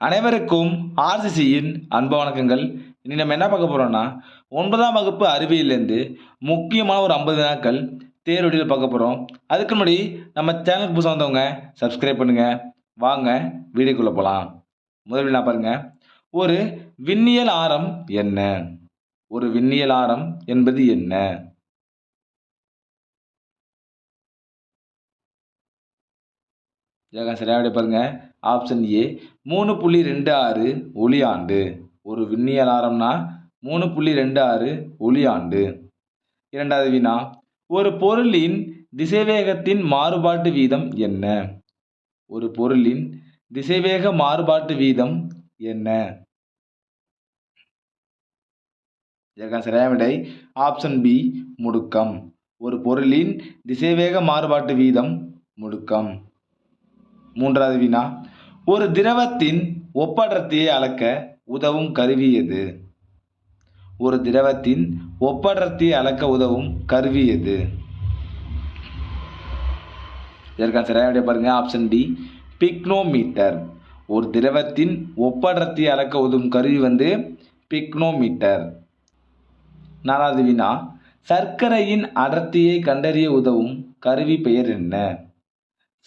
அனைவருக்கும் ஆர்சிசியின் அன்பு வணக்கங்கள். இனி நம்ம என்ன பார்க்க போறோம்னா, 9ஆம் வகுப்பு அறிவியல்லேருந்து முக்கியமான ஒரு 50 வினாக்கள் தேர்வடியில் பார்க்க போறோம். அதுக்கு முன்னாடி நம்ம சேனலுக்கு புதுசா வந்தவங்க சப்ஸ்கிரைப் பண்ணுங்க. வாங்க வீடியோக்குள்ள போலாம். முதல் வினா பாருங்க. ஒரு விண்ணியல் ஆரம் என்ன? ஒரு விண்ணியல் ஆரம் என்பது என்ன? இதற்கான சரியான விடை பாருங்க. ஆப்ஷன் ஏ 3.26 ஒளியாண்டு. ஒரு விண்ணியல் ஆரம்னா 3.26 ஒளியாண்டு. இரண்டாவது வினா. ஒரு பொருளின் திசைவேகத்தின் மாறுபாட்டு வீதம் என்ன? ஒரு பொருளின் திசைவேக மாறுபாட்டு வீதம் என்ன? இதற்கான சரியான விடை ஆப்ஷன் பி முடுக்கம். ஒரு பொருளின் திசைவேக மாறுபாட்டு வீதம் முடுக்கம். மூன்றாவது வினா. ஒரு திரவத்தின் ஒப்படர்த்தியை அளக்க உதவும் கருவி எது? ஒரு திரவத்தின் ஒப்படர்த்தியை அளக்க உதவும் கருவி எது? இதற்கான சரியான விடை பாருங்க. Option D pycnometer. ஒரு திரவத்தின் ஒப்படர்த்தியை அளக்க உதவும் கருவி பிக்னோமீட்டர். நாலாவது வினா. சர்க்கரையின் அடர்த்தியை கண்டறிய உதவும் கருவி பெயர் என்ன?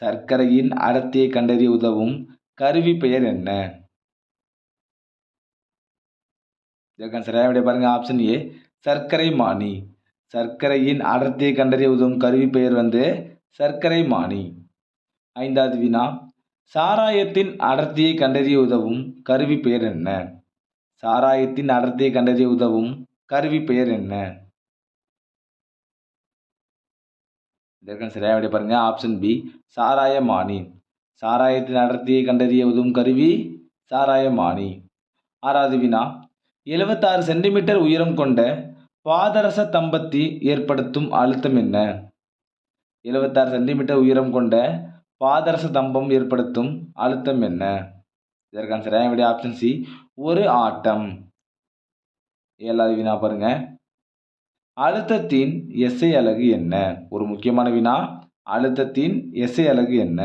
சர்க்கரையின் அடர்த்தியை கண்டறிய உதவும் கருவி பெயர் என்ன? இதற்கான சரியான விடை பாருங்க. ஆப்ஷன் ஏ சர்க்கரைமானி. சர்க்கரையின் அடர்த்தியை கண்டறிய உதவும் கருவி பெயர் சர்க்கரைமானி. ஐந்தாவது வினா. சாராயத்தின் அடர்த்தியை கண்டறிய உதவும் கருவி பெயர் என்ன? சாராயத்தின் அடர்த்தியை கண்டறிய உதவும் கருவி பெயர் என்ன? இதற்கான சரியான விடை பாருங்க. Option B சாராயமானி. சாராயத்தின் அடர்த்தியை கண்டறிய உதவும் கருவி சாராயமானி. ஆறாவது வினா. 76 சென்டிமீட்டர் உயரம் கொண்ட பாதரச தம்பத்தி ஏற்படுத்தும் அழுத்தம் என்ன? 76 சென்டிமீட்டர் உயரம் கொண்ட பாதரச தம்பம் ஏற்படுத்தும் அழுத்தம் என்ன? இதற்கான சரியான விடை ஆப்ஷன் சி ஒரு ஆட்டம். ஏழாவது வினா பாருங்க. அழுத்தத்தின் எஸ்ஐ அலகு என்ன? ஒரு முக்கியமான வினா. அழுத்தத்தின் எஸ்ஐ அலகு என்ன?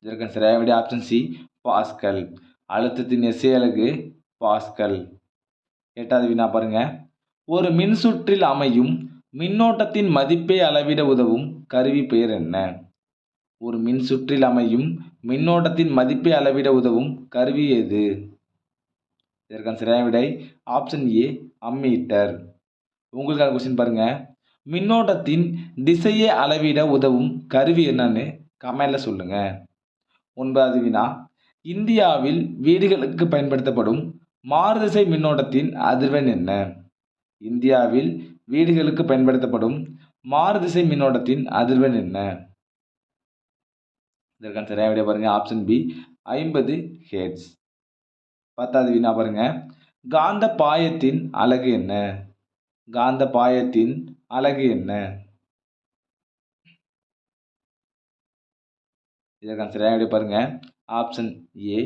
இதற்கான சரியான விடை ஆப்ஷன் சி பாஸ்கல். அழுத்தத்தின் எஸ்ஐ அலகு பாஸ்கல். எட்டாவது வினா பாருங்க. ஒரு மின்சுற்றில் அமையும் மின்னோட்டத்தின் மதிப்பை அளவிட உதவும் கருவி பெயர் என்ன? ஒரு மின்சுற்றில் அமையும் மின்னோட்டத்தின் மதிப்பை அளவிட உதவும் கருவி எது? இதற்கான சரியான விடை ஆப்ஷன் ஏ அம்மீட்டர். உங்களுக்கான கொஸ்டின் பாருங்க. மின்னோட்டத்தின் திசையை அளவிட உதவும் கருவி என்னன்னு கமெண்ட்ல சொல்லுங்க. ஒன்பதாவது வினா. இந்தியாவில் வீடுகளுக்கு பயன்படுத்தப்படும் மாறுதிசை மின்னோட்டத்தின் அதிர்வெண் என்ன? இந்தியாவில் வீடுகளுக்கு பயன்படுத்தப்படும் மாறுதிசை மின்னோட்டத்தின் அதிர்வெண் என்ன? இதற்கான சரியான விடை பாருங்க. Option B 50 hertz. பத்தாவது வினா பாருங்க. காந்த பாயத்தின் அலகு என்ன? காந்த பாயத்தின் அலகு என்ன? இதற்கான சரியான விடை பாருங்க. ஆப்ஷன் ஏ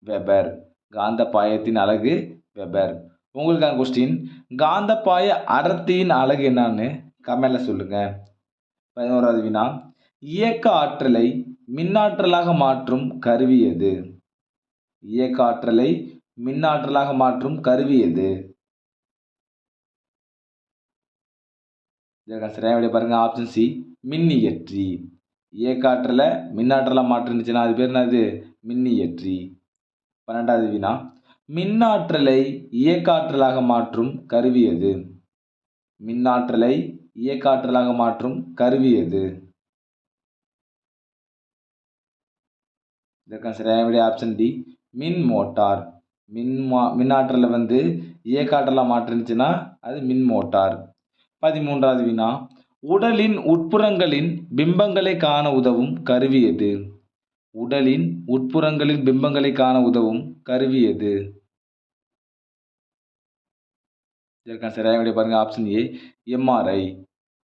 வெபர். காந்த பாயத்தின் அலகு வெபர். உங்களுக்கான கொஸ்டின். காந்த பாய அடர்த்தியின் அலகு என்னன்னு கமெண்ட்ல சொல்லுங்க. 11வது வினா. இயக்க ஆற்றலை மின்னாற்றலாக மாற்றும் கருவி எது? இயக்க ஆற்றலை மின்னாற்றலாக மாற்றும் கருவி எது? இதற்கான சரியான விடை பாருங்க. ஆப்ஷன் சி மின்னியற்றி. இயக்க ஆற்றலை மின்னாற்றலா மாற்றுனுச்சுன்னா அது பேர் என்னது? மின்னியற்றி. 12வது வினா. மின்னாற்றலை இயக்காற்றலாக மாற்றும் கருவி எது? மின்னாற்றலை இயக்காற்றலாக மாற்றும் கருவி எது? இதற்கான சரியான விடை ஆப்ஷன் டி மின் மோட்டார். மின்னாற்றலை இயக்காற்றலா மாற்றுனுச்சுன்னா அது மின் மோட்டார். 13வது வினா. உடலின் உட்புறங்களின் பிம்பங்களை காண உதவும் கருவி எது? உடலின் உட்புறங்களின் பிம்பங்களை காண உதவும் கருவி எது? இதற்கான சரியான விடை பாருங்க. ஆப்ஷன் ஏ எம்ஆர்ஐ.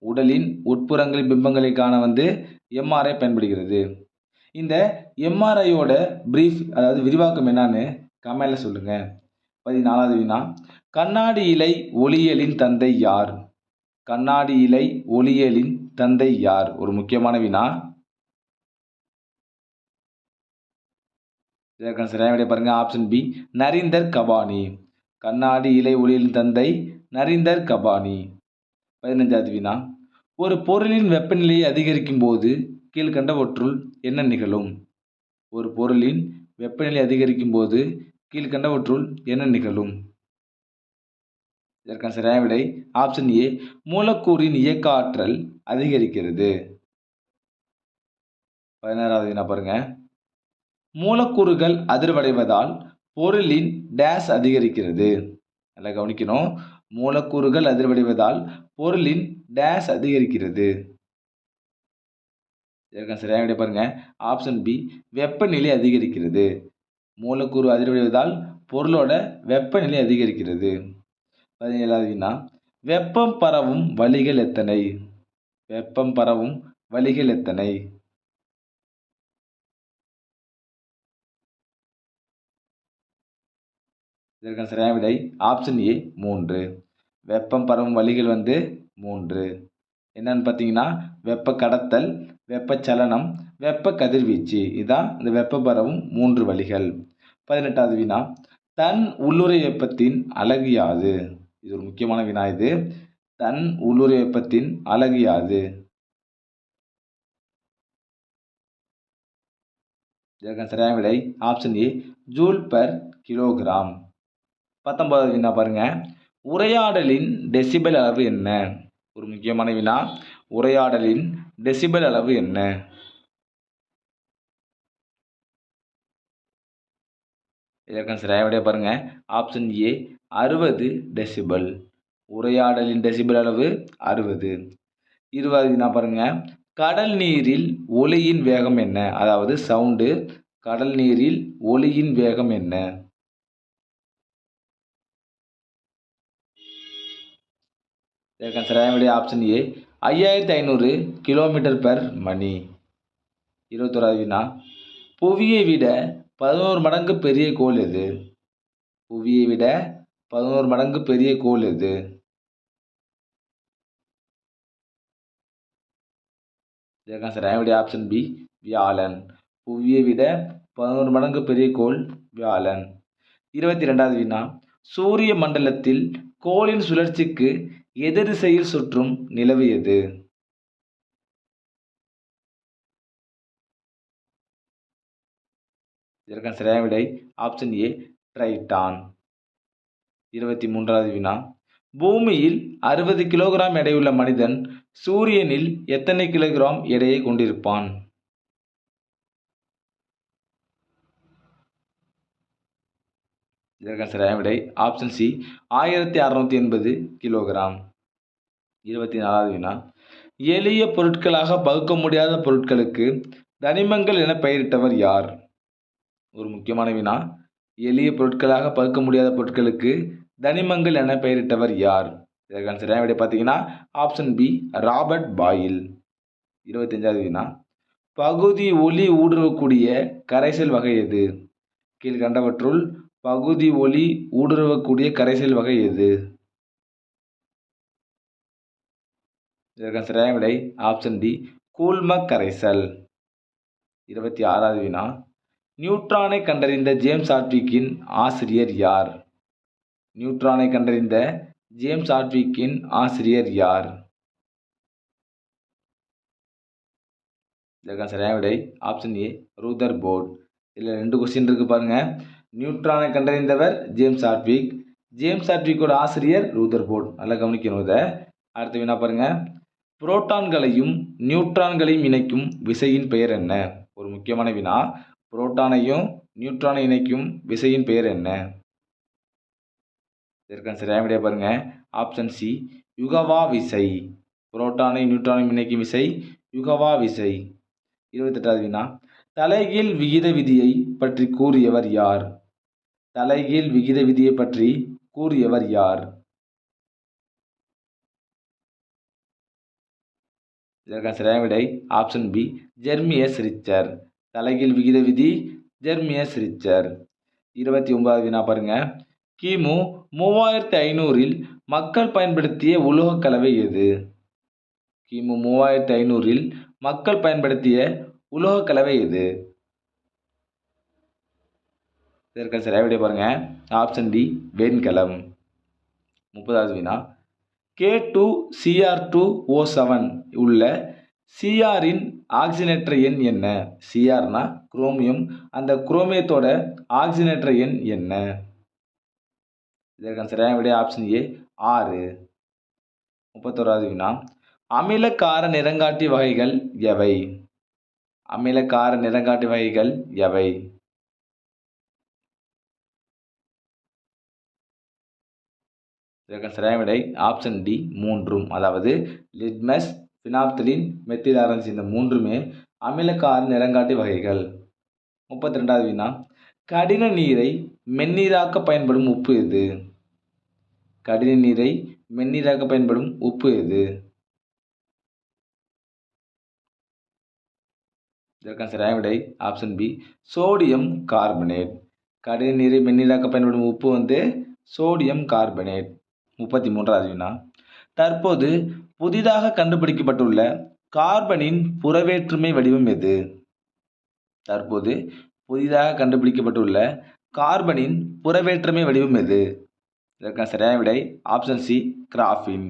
உடலின் உட்புறங்களின் பிம்பங்களை காண எம்ஆர்ஐ பயன்படுகிறது. இந்த எம்ஆர்ஐயோட பிரீஃப் அதாவது விரிவாக்கம் என்னன்னு கமெண்ட்ல சொல்லுங்க. 14வது வினா. கண்ணாடி இழை ஒளியியலின் தந்தை யார்? கண்ணாடி இழை ஒளியியலின் தந்தை யார்? ஒரு முக்கியமான வினா. இதற்கான சரியான விடை பாருங்க. Option B Narinder Kapany. கண்ணாடி இலை ஒளியின் தந்தை நரீந்தர் கபானி. 15வது வினா. ஒரு பொருளின் வெப்பநிலையை அதிகரிக்கும் போது கீழ்க்கண்டவற்றுள் என்ன நிகழும்? ஒரு பொருளின் வெப்பநிலை அதிகரிக்கும் போது கீழ்க்கண்டவற்றுள் என்ன நிகழும்? இதற்கான சரியான விடை ஆப்ஷன் ஏ மூலக்கூறின் இயக்க ஆற்றல் அதிகரிக்கிறது. 16வது வினா பாருங்க. மூலக்கூறுகள் அதிர்வடைவதால் பொருளின் டேஸ் அதிகரிக்கிறது. நல்லா கவனிக்கணும். மூலக்கூறுகள் அதிர்வடைவதால் பொருளின் டேஸ் அதிகரிக்கிறது. இதற்கான சரியான விடை பாருங்க. ஆப்ஷன் பி வெப்பநிலை அதிகரிக்கிறது. மூலக்கூறு அதிர்வடைவதால் பொருளோட வெப்பநிலை அதிகரிக்கிறது. 17வது வினா. வெப்பம் பரவும் வழிகள் எத்தனை? வெப்பம் பரவும் வழிகள் எத்தனை? இதற்கான சரியான விடை ஆப்ஷன் ஏ 3. வெப்பம் பரவும் வழிகள் 3. என்னன்னு பார்த்தீங்கன்னா வெப்ப கடத்தல், வெப்பச்சலனம், வெப்ப கதிர்வீச்சு. இதான் இந்த வெப்பம் பரவும் 3 வழிகள். 18வது வினா. தன் உள்ளுறை வெப்பத்தின் அலகு யாது? இது ஒரு முக்கியமான வினா இது. தன் உள்ளுறை வெப்பத்தின் அலகு யாது? இதற்கான சரியான விடை option A joule per kilogram. 19வது வினா பாருங்க. உரையாடலின் டெசிபல் அளவு என்ன? ஒரு முக்கியமான வினா. உரையாடலின் டெசிபல் அளவு என்ன? இதற்கான சரியான விடை பாருங்க. ஆப்ஷன் ஏ 60 டெசிபல். உரையாடலின் டெசிபல் அளவு 60. 20வது வினா பாருங்க. கடல் நீரில் ஒலியின் வேகம் என்ன? அதாவது சவுண்டு. கடல் நீரில் ஒலியின் வேகம் என்ன? இதற்கான சரியான விடை ஆப்ஷன் ஏ 5500 கிலோமீட்டர் பெர் மணி. 21வது வினா. புவியை விட 11 மடங்கு பெரிய கோள் எது? புவியை விட 11 மடங்கு பெரிய கோள் எது? இதற்கான சரியான விடை ஆப்ஷன் பி வியாழன். புவியை விட 11 மடங்கு பெரிய கோள் வியாழன். 22வது வினா. சூரிய மண்டலத்தில் கோளின் சுழற்சிக்கு எதிர் திசையில் சுற்றும் நிலவு எது? இதற்கான சரியான விடை ஆப்ஷன் ஏ ட்ரைட்டான். 23வது வினா. பூமியில் 60 கிலோகிராம் எடையுள்ள மனிதன் சூரியனில் எத்தனை கிலோகிராம் எடையை கொண்டிருப்பான்? இதற்கான சரியான விடை ஆப்ஷன் சி 1680 கிலோகிராம். 24வது வினா. எளிய பொருட்களாக பகுக்க முடியாத பொருட்களுக்கு தனிமங்கள் என பெயரிட்டவர் யார்? ஒரு முக்கியமான வினா. எளிய பொருட்களாக பகுக்க முடியாத பொருட்களுக்கு தனிமங்கள் என பெயரிட்டவர் யார்? இதற்கான சரியான விடை பார்த்தீங்கன்னா ஆப்ஷன் பி ராபர்ட் பாயில். 25வது வினா. பகுதி ஒளி ஊடுருவக்கூடிய கரைசல் வகை எது? கீழ்கண்டவற்றுள் பகுதி ஒளி ஊடுருவக்கூடிய கரைசல் வகை எது? இதற்கான சரியான விடை ஆப்ஷன் டி கூழ்ம கரைசல். 26வது வினா. நியூட்ரானை கண்டறிந்த ஜேம்ஸ் ஹாட்விக்கின் ஆசிரியர் யார்? நியூட்ரானை கண்டறிந்த ஜேம்ஸ் ஹாட்விக்கின் ஆசிரியர் யார்? இதற்கான சரியான விடை ஆப்ஷன் ஏ ரூதர்போர்ட். இதில் 2 கொஸ்டின் இருக்கு பாருங்க. நியூட்ரானை கண்டறிந்தவர் ஜேம்ஸ் ஹாட்விக். ஜேம்ஸ் ஹாட்விக்கோட ஆசிரியர் ரூதர்போர்ட். நல்லா கவனிக்கணும் இதை. அடுத்த வினா பாருங்க. புரோட்டான்களையும் நியூட்ரான்களையும் இணைக்கும் விசையின் பெயர் என்ன? ஒரு முக்கியமான வினா. புரோட்டானையும் நியூட்ரானை இணைக்கும் விசையின் பெயர் என்ன? இதற்கான சரியான விடையை பாருங்க. ஆப்ஷன் சி யுகவா விசை. புரோட்டானை நியூட்ரானை இணைக்கும் விசை யுகவா விசை. 28வது வினா. தலைகீழ் விகித விதியை பற்றி கூறியவர் யார்? தலைகீழ் விகித விதியை பற்றி கூறியவர் யார்? இதற்கான சரியான விடை ஆப்ஷன் பி ஜெர்மியஸ் ரிச்சர். தலைகீழ் விகித விதி ஜெர்மியஸ் ரிச்சர். 29வது வினா பாருங்க. கிமு 3500 மக்கள் பயன்படுத்திய உலோகக் கலவை எது? கிமு 3500ல் மக்கள் பயன்படுத்திய உலோகக் கலவை எது? இதற்கு சரியான விடை பாருங்க. ஆப்ஷன் டி வெண்கலம். 30வது வினா K2Cr2O7 உள்ள Crஇன் ஆக்சிஜனேற்ற எண் என்ன? Crனா குரோமியம். அந்த குரோமியத்தோட ஆக்சிஜனேற்ற எண் என்ன? இதற்கான சரியான விடை ஆப்ஷன் ஏ 6. 31வது வினா அமில கார நிறங்காட்டி வகைகள் எவை? அமில கார நிறங்காட்டி வகைகள் எவை? இதற்கான சரியான விடை ஆப்ஷன் டி 3ம். அதாவது லிட்மஸ், பினாப்தலீன், மெத்தில் ஆரஞ்சு இந்த 3மே அமிலக்கார நிறங்காட்டி வகைகள். 32வது வினா கடின நீரை மென்னீராக்க பயன்படும் உப்பு எது? கடின நீரை மென்னீராக்க பயன்படும் உப்பு எது? இதற்கான சரியான விடை ஆப்ஷன் பி சோடியம் கார்பனேட். கடின நீரை மென்னீராக்க பயன்படும் உப்பு சோடியம் கார்பனேட். 33வது வினா தற்போது புதிதாக கண்டுபிடிக்கப்பட்டுள்ள கார்பனின் புறவேற்றுமை வடிவம் எது? தற்போது புதிதாக கண்டுபிடிக்கப்பட்டுள்ள கார்பனின் புறவேற்றுமை வடிவம் எது? இதற்கான சரியான விடை ஆப்ஷன் சி கிராஃபின்.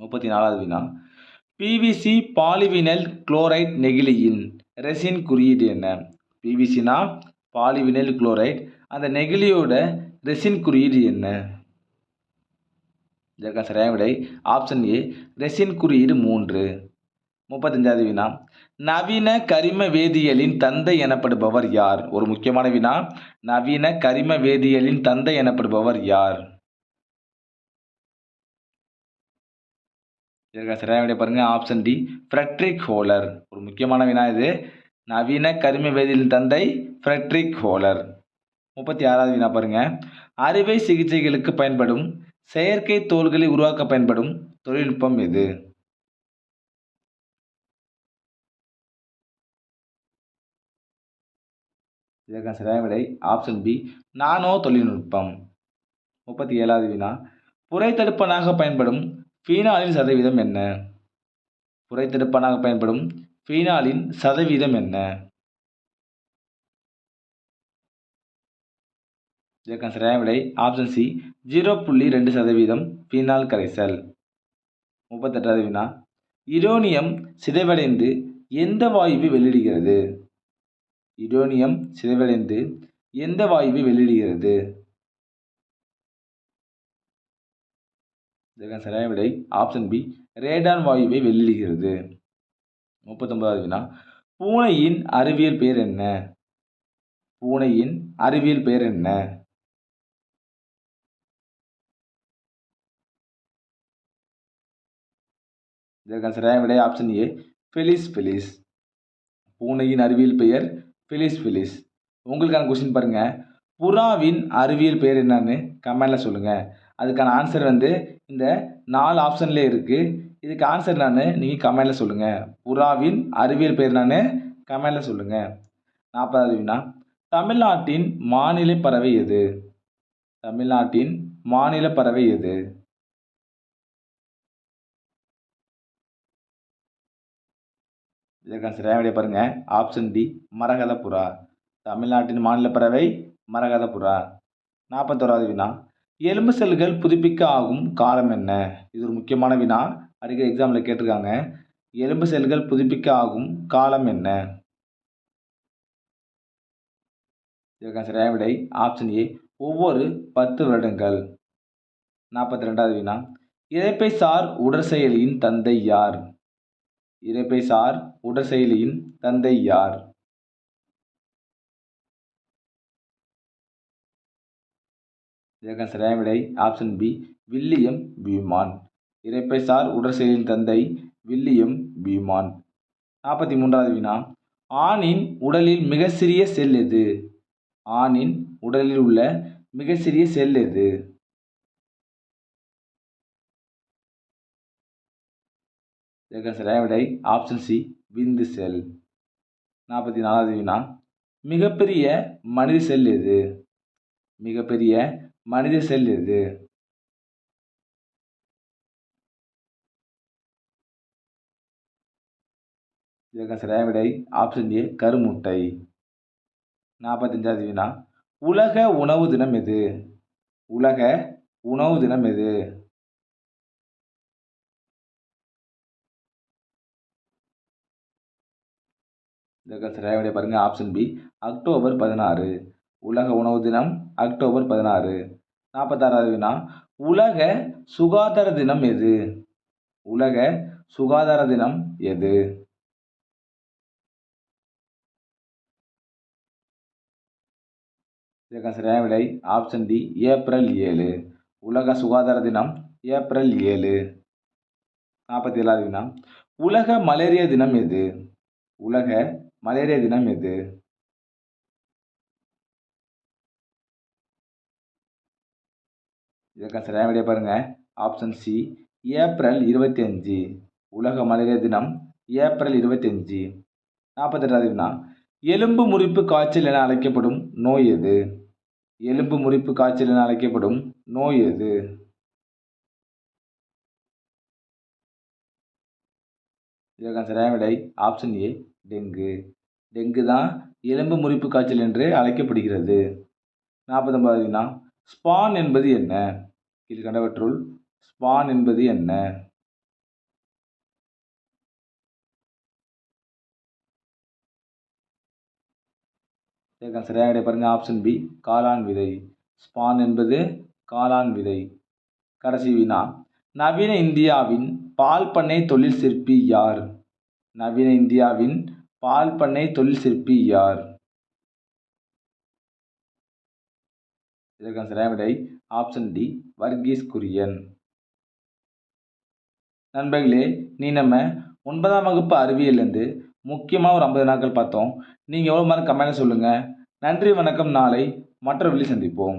34வது வினா பிவிசி பாலிவினைல் குளோரைட் நெகிழியின் ரெசின் குறியீடு என்ன? பிவிசினா பாலிவினைல் குளோரைட். அந்த நெகிழியோட ரெசின் குறியீடு என்ன? இதற்கான சரியான விடை ஆப்ஷன் ஏ ரெசின் குறியீடு 3. 35வது வினா நவீன கரிம வேதியியலின் தந்தை எனப்படுபவர் யார்? ஒரு முக்கியமான வினா. நவீன கரிம வேதியியலின் தந்தை எனப்படுபவர் யார்? இதற்கான சரியான விடை பாருங்க ஆப்ஷன் டி ஃப்ரெட்ரிக் ஹோலர். ஒரு முக்கியமான வினா இது. நவீன கரிம வேதியியலின் தந்தை ஃப்ரெட்ரிக் ஹோலர். 36வது வினா பாருங்க அறுவை சிகிச்சைகளுக்கு பயன்படும் செயற்கை தோல்களை உருவாக்க பயன்படும் தொழில்நுட்பம் எது? இதற்கான சரியான விடை ஆப்ஷன் பி நானோ தொழில்நுட்பம். 37வது வினா புரைத்தடுப்பனாக பயன்படும் ஃபீனாலின் சதவீதம் என்ன? புரைத்தடுப்பனாக பயன்படும் ஃபீனாலின் சதவீதம் என்ன? இதற்கான சரியான விடை ஆப்ஷன் சி 0.2% ஃபீனால் கரைசல். 38வது வினா யுரேனியம் சிதைவடைந்து எந்த வாயுவை வெளியிடுகிறது? யுரேனியம் சிதைவடைந்து எந்த வாயுவை வெளியிடுகிறது? இதற்கான சரியான விடை ஆப்ஷன் பி ரேடான் வாயுவை வெளியிடுகிறது. 39வது வினா பூனையின் அறிவியல் பெயர் என்ன? பூனையின் அறிவியல் பெயர் என்ன? இதற்கான சரியான விடை ஆப்ஷன் ஏ ஃபெலிஸ் ஃபெலிஸ். பூனையின் அறிவியல் பெயர் ஃபெலிஸ் ஃபெலிஸ். உங்களுக்கான கொஸ்டின் பாருங்க புறாவின் அறிவியல் பெயர் என்னன்னு கமெண்ட்ல சொல்லுங்க. அதுக்கான ஆன்சர் இந்த 4 ஆப்ஷன்ல இருக்கு. இதுக்கு ஆன்சர் என்னன்னு நீங்க கமெண்ட்ல சொல்லுங்க. புறாவின் அறிவியல் பெயர் என்னன்னு கமெண்ட்ல சொல்லுங்க. 40வது வினா தமிழ்நாட்டின் மாநில பறவை எது? தமிழ்நாட்டின் மாநில பறவை எது? இதற்கான சரியான விடை பாருங்க ஆப்ஷன் டி மரகத புறா. தமிழ்நாட்டின் மாநில பறவை மரகத புறா. 41வது வினா எலும்பு செல்கள் புதுப்பிக்க ஆகும் காலம் என்ன? இது ஒரு முக்கியமான வினா. அடிக்கடி எக்ஸாம்ல கேட்டிருக்காங்க. எலும்பு செல்கள் புதுப்பிக்க ஆகும் காலம் என்ன? இதற்கான சரியான விடை ஆப்ஷன் ஏ ஒவ்வொரு 10 வருடங்கள். 42வது வினா இரைப்பை சார் உடற்செயலியின் தந்தை யார்? இரைப்பை சார் உடற்செயலியின் தந்தை யார்? இதற்கான சரியான விடை ஆப்ஷன் பி வில்லியம் பியூமான். இரைப்பை சார் உடற்செயலியின் தந்தை வில்லியம் பியூமான். 43வது வினா ஆணின் உடலில் மிக சிறிய செல் எது? ஆணின் உடலில் உள்ள மிக சிறிய செல் எது? இதற்கான சரியான விடை ஆப்ஷன் சி விந்து செல். 44வது வினா மிகப்பெரிய மனித செல் எது? மிகப்பெரிய மனித செல் எது? இதற்கான சரியான விடை ஆப்ஷன் ஏ கருமுட்டை. 45வது வினா உலக உணவு தினம் எது? உலக உணவு தினம் எது? இதற்கான சரியான விடை பாருங்க ஆப்ஷன் பி அக்டோபர் 16. உலக உணவு தினம் அக்டோபர் 16. 46வது வினா உலக சுகாதார தினம் எது? உலக சுகாதார தினம் எது? இதற்கான சரியான விடை ஆப்ஷன் டி ஏப்ரல் 7. உலக சுகாதார தினம் ஏப்ரல் 7. 47வது வினா உலக மலேரியா தினம் எது? உலக மலேரியா தினம் எது? இதற்கான சரியான விடை பாருங்க ஆப்ஷன் சி ஏப்ரல் 25. உலக மலேரியா தினம் ஏப்ரல் 25. 48வது வினா எலும்பு முறிப்பு காய்ச்சல் என அழைக்கப்படும் நோய் எது? எலும்பு முறிப்பு காய்ச்சல் என அழைக்கப்படும் நோய் எது? இதற்கான சரியான விடை ஆப்ஷன் ஏ டெங்கு. டெங்கு தான் எலும்பு முறிப்பு காய்ச்சல் என்று அழைக்கப்படுகிறது. 49வது வினா ஸ்பான் என்பது என்ன? கீழ்கண்டவற்றுள் ஸ்பான் என்பது என்ன? இதற்கான சரியான விடை பாருங்க ஆப்ஷன் பி காளான் விதை. ஸ்பான் என்பது காளான் விதை. கடைசி வினா நவீன இந்தியாவின் பால் பண்ணை தொழில் சிற்பி யார்? நவீன இந்தியாவின் பால் பண்ணை தொழில் சிற்பி யார்? இதற்கான சரியான விடை ஆப்ஷன் டி வர்கீஸ் குரியன். நண்பர்களே, நீ நம்ம 9ஆம் வகுப்பு அறிவியல்லேருந்து முக்கியமாக ஒரு 50 நாட்கள் பார்த்தோம். நீங்கள் எவ்வளோ மார்க் கமெண்ட்ல சொல்லுங்கள். நன்றி வணக்கம். நாளை மற்ற வழியில் சந்திப்போம்.